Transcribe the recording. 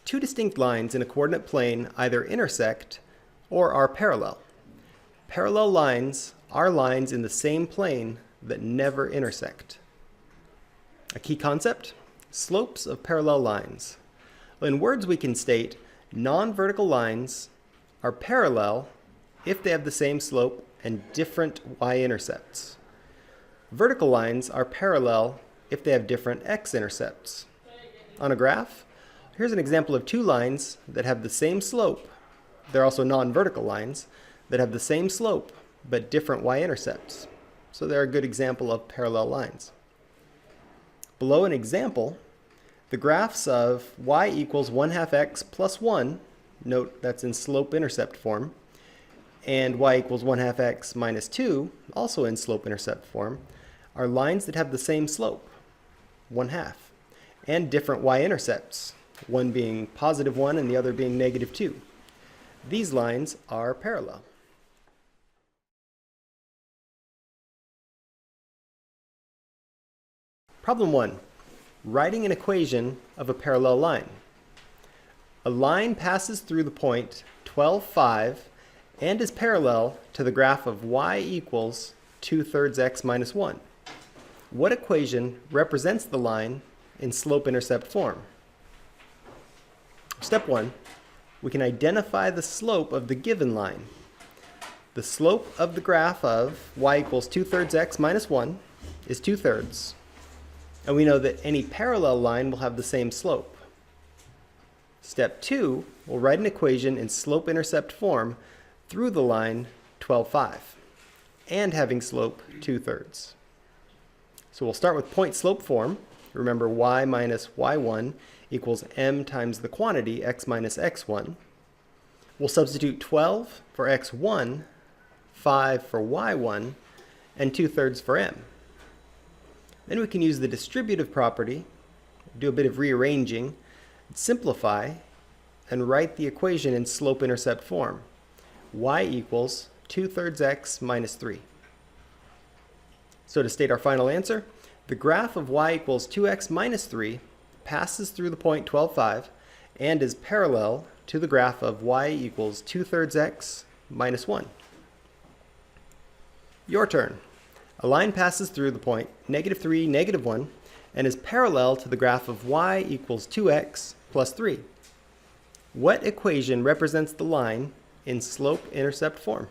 Two distinct lines in a coordinate plane either intersect or are parallel. Parallel lines are lines in the same plane that never intersect. A key concept: slopes of parallel lines. In words, we can state non-vertical lines are parallel if they have the same slope and different y-intercepts. Vertical lines are parallel if they have different x-intercepts. On a graph, here's an example of two lines that have the same slope. They're also non-vertical lines that have the same slope but different y-intercepts. So they're a good example of parallel lines. Below an example, the graphs of y equals 1/2 x plus 1, note that's in slope-intercept form, and y equals 1/2 x minus 2, also in slope-intercept form, are lines that have the same slope, 1/2, and different y-intercepts, one being positive 1 and the other being negative 2. These lines are parallel. Problem 1. Writing an equation of a parallel line. A line passes through the point 12, 5 and is parallel to the graph of y equals 2/3 x minus 1. What equation represents the line in slope-intercept form? Step 1. We can identify the slope of the given line. The slope of the graph of y equals 2/3 x minus 1 is 2/3. And we know that any parallel line will have the same slope. Step 2, we'll write an equation in slope-intercept form through the line 12, 5, and having slope 2/3. So we'll start with point slope form. Remember, y minus y1 equals m times the quantity x minus x1. We'll substitute 12 for x1, 5 for y1, and 2/3 for m. Then we can use the distributive property, do a bit of rearranging, simplify, and write the equation in slope-intercept form. Y equals 2/3 x minus 3. So to state our final answer, the graph of y equals 2x minus 3 passes through the point 12, 5 and is parallel to the graph of y equals 2/3 x minus 1. Your turn. A line passes through the point -3, -1, and is parallel to the graph of y equals 2x plus 3. What equation represents the line in slope-intercept form?